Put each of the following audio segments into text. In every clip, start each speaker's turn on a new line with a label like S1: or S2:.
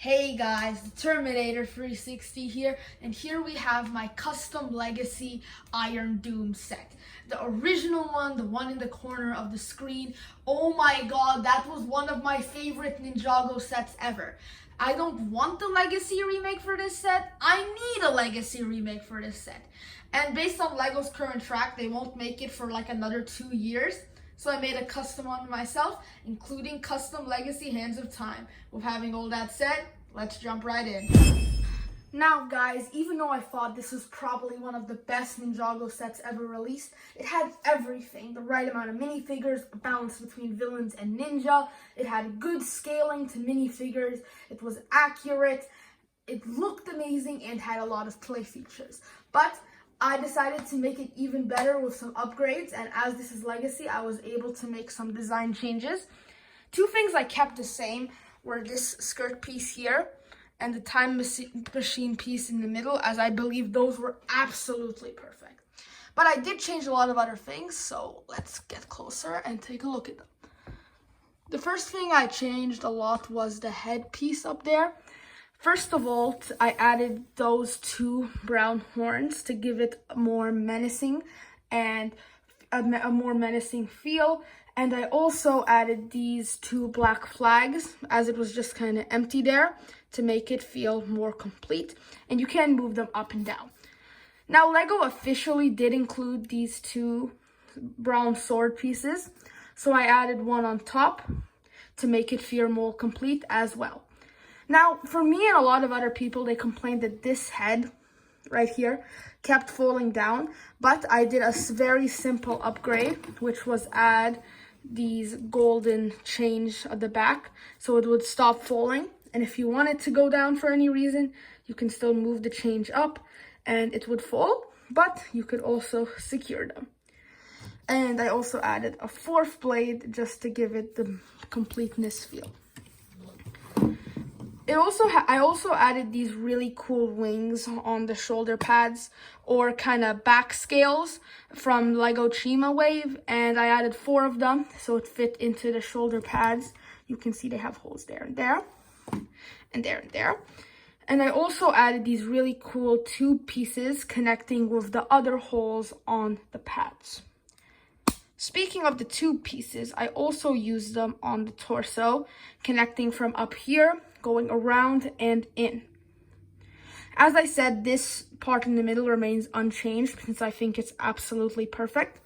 S1: Hey guys, the Terminator 360 here, and here we have my custom Legacy Iron Doom set. The original one, the one in the corner of the screen. Oh my god, that was one of my favorite Ninjago sets ever. I don't want the Legacy remake for this set, I need a Legacy remake for this set. And based on LEGO's current track, they won't make it for like another 2 years. So I made a custom one myself, including custom Legacy Hands of Time. With having all that said, let's jump right in. Now guys, even though I thought this was probably one of the best Ninjago sets ever released, it had everything. The right amount of minifigures, a balance between villains and ninja. It had good scaling to minifigures. It was accurate. It looked amazing and had a lot of play features. But I decided to make it even better with some upgrades, and as this is Legacy, I was able to make some design changes. Two things I kept the same were this skirt piece here and the time machine piece in the middle, as I believe those were absolutely perfect. But I did change a lot of other things, so let's get closer and take a look at them. The first thing I changed a lot was the head piece up there. First of all, I added those two brown horns to give it more menacing and a more menacing feel. And I also added these two black flags, as it was just kind of empty there, to make it feel more complete. And you can move them up and down. Now, LEGO officially did include these two brown sword pieces, so I added one on top to make it feel more complete as well. Now, for me and a lot of other people, they complained that this head right here kept falling down, but I did a very simple upgrade, which was add these golden chains at the back so it would stop falling. And if you want it to go down for any reason, you can still move the chains up and it would fall, but you could also secure them. And I also added a fourth blade just to give it the completeness feel. I also added these really cool wings on the shoulder pads, or kind of back scales from Lego Nya Wave, and I added 4 of them so it fit into the shoulder pads. You can see they have holes there and there, and there and there. And I also added these really cool tube pieces connecting with the other holes on the pads. Speaking of the tube pieces, I also used them on the torso, connecting from up here, going around and in. As I said, this part in the middle remains unchanged since I think it's absolutely perfect.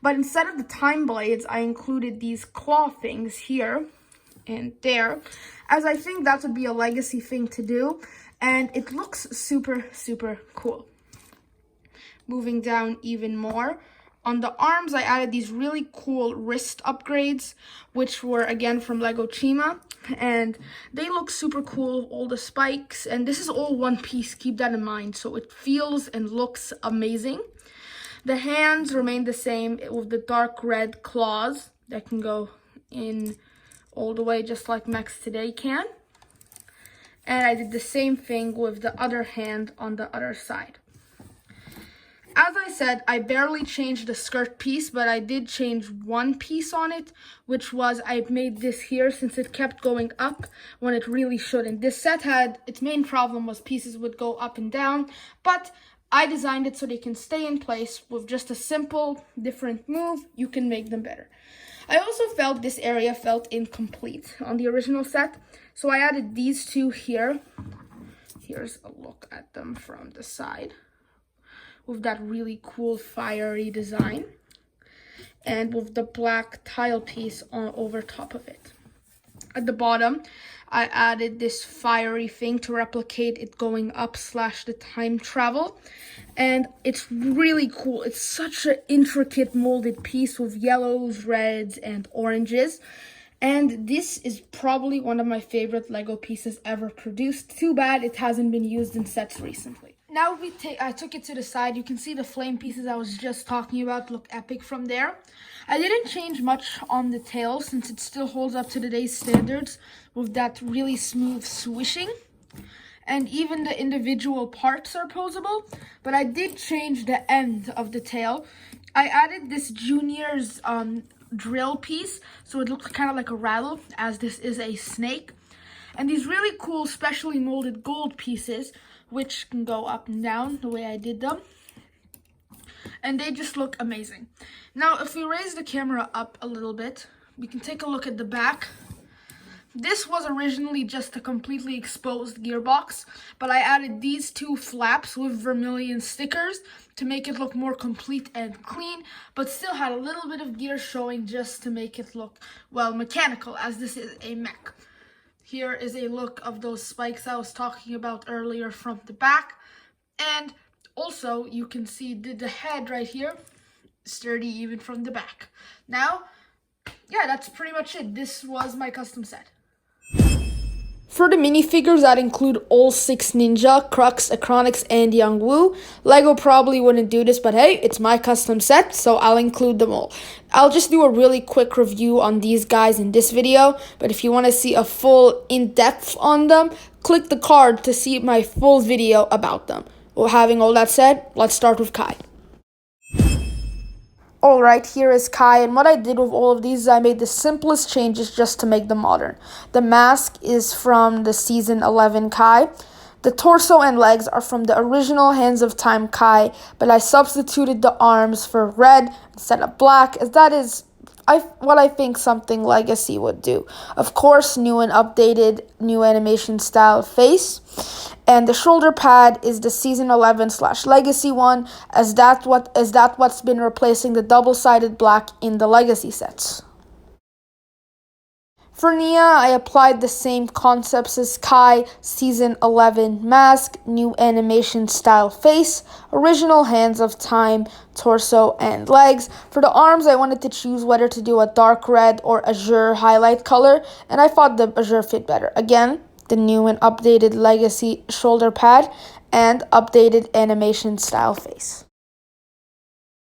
S1: But instead of the time blades, I included these claw things here and there, as I think that would be a Legacy thing to do, and it looks super, super cool. Moving down even more, on the arms, I added these really cool wrist upgrades, which were again from Lego Nya, and they look super cool, all the spikes, and this is all one piece, keep that in mind, so it feels and looks amazing. The hands remain the same with the dark red claws that can go in all the way just like mechs today can. And I did the same thing with the other hand on the other side. As I said, I barely changed the skirt piece, but I did change one piece on it, which was I made this here since it kept going up when it really shouldn't. This set had, its main problem was pieces would go up and down, but I designed it so they can stay in place with just a simple, different move. You can make them better. I also felt this area felt incomplete on the original set, so I added these two here. Here's a look at them from the side, with that really cool fiery design, and with the black tile piece on over top of it. At the bottom, I added this fiery thing to replicate it going up / the time travel, and it's really cool. It's such an intricate molded piece with yellows, reds, and oranges. And this is probably one of my favorite Lego pieces ever produced. Too bad it hasn't been used in sets recently. Now I took it to the side. You can see the flame pieces I was just talking about look epic from there. I didn't change much on the tail since it still holds up to today's standards with that really smooth swishing. And even the individual parts are posable, but I did change the end of the tail. I added this Junior's drill piece, so it looks kind of like a rattle, as this is a snake. and these really cool specially molded gold pieces, which can go up and down the way I did them. And they just look amazing. Now, if we raise the camera up a little bit, we can take a look at the back. This was originally just a completely exposed gearbox, but I added these two flaps with vermilion stickers to make it look more complete and clean, but still had a little bit of gear showing just to make it look, well, mechanical, as this is a mech. Here is a look of those spikes I was talking about earlier from the back. And also, you can see the head right here, sturdy even from the back. Now, yeah, that's pretty much it. This was my custom set. For the minifigures, that include all 6 Ninja, Crux, Acronics, and Young Wu. Lego probably wouldn't do this, but hey, it's my custom set, so I'll include them all. I'll just do a really quick review on these guys in this video, but if you want to see a full in-depth on them, click the card to see my full video about them. Well, having all that said, let's start with Kai. Alright, here is Kai, and what I did with all of these is I made the simplest changes just to make them modern. The mask is from the Season 11 Kai. The torso and legs are from the original Hands of Time Kai, but I substituted the arms for red instead of black, as that is what I think something Legacy would do. Of course, new and updated new animation style face. And the shoulder pad is the Season 11/Legacy one, as that's what's been replacing the double-sided black in the Legacy sets. For Nya, I applied the same concepts as Kai, Season 11 mask, new animation style face, original Hands of Time, torso, and legs. For the arms, I wanted to choose whether to do a dark red or azure highlight color, and I thought the azure fit better. Again, the new and updated Legacy shoulder pad, and updated animation style face.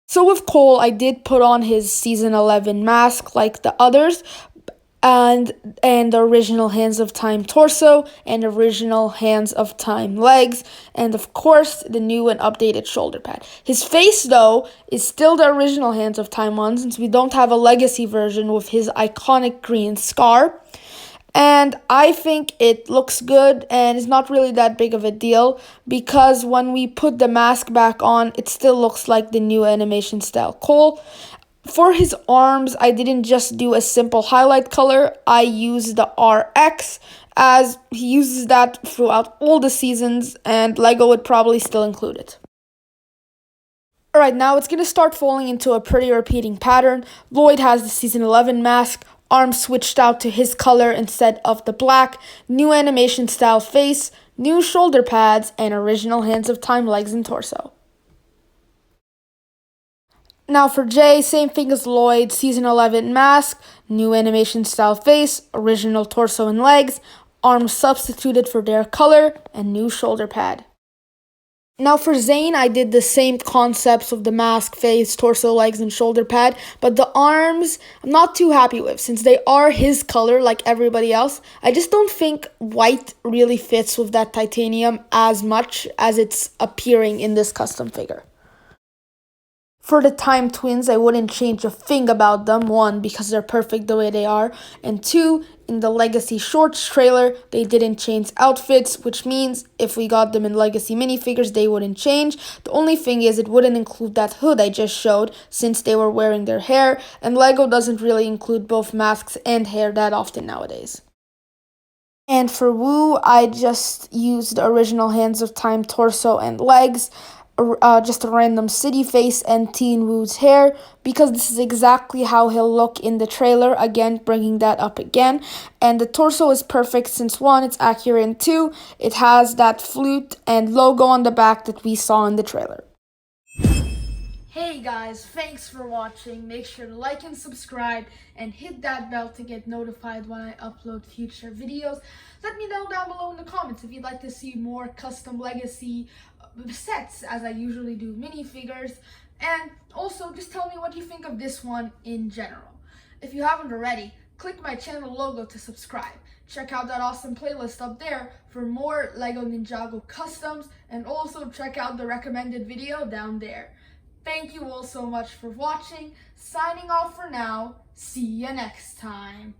S1: So with Cole, I did put on his Season 11 mask like the others, and the original Hands of Time torso, and original Hands of Time legs, and of course the new and updated shoulder pad. His face, though, is still the original Hands of Time one, since we don't have a Legacy version with his iconic green scar. And I think it looks good, and it's not really that big of a deal, because when we put the mask back on, it still looks like the new animation style Cole. For his arms, I didn't just do a simple highlight color. I used the RX, as he uses that throughout all the seasons, and Lego would probably still include it. Alright, now it's going to start falling into a pretty repeating pattern. Lloyd has the Season 11 mask, arms switched out to his color instead of the black, new animation style face, new shoulder pads, and original Hands of Time legs and torso. Now for Jay, same thing as Lloyd, Season 11 mask, new animation style face, original torso and legs, arms substituted for their color, and new shoulder pad. Now for Zane, I did the same concepts of the mask, face, torso, legs, and shoulder pad, but the arms I'm not too happy with, since they are his color like everybody else. I just don't think white really fits with that titanium as much as it's appearing in this custom figure. For the Time Twins, I wouldn't change a thing about them. 1, because they're perfect the way they are. And 2, in the Legacy Shorts trailer, they didn't change outfits, which means if we got them in Legacy minifigures, they wouldn't change. The only thing is it wouldn't include that hood I just showed, since they were wearing their hair, and Lego doesn't really include both masks and hair that often nowadays. And for Wu, I just used the original Hands of Time torso and legs, just a random city face, and Teen Wu's hair, because this is exactly how he'll look in the trailer, again bringing that up again. And the torso is perfect since 1, it's accurate, and 2, it has that flute and logo on the back that we saw in the trailer. Hey guys, thanks for watching. Make sure to like and subscribe and hit that bell to get notified when I upload future videos. Let me know down below in the comments if you'd like to see more custom Legacy sets, as I usually do minifigures, and also just tell me what you think of this one in general. If you haven't already, click my channel logo to subscribe. Check out that awesome playlist up there for more Lego Ninjago customs, and also check out the recommended video down there. Thank you all so much for watching. Signing off for now. See you next time.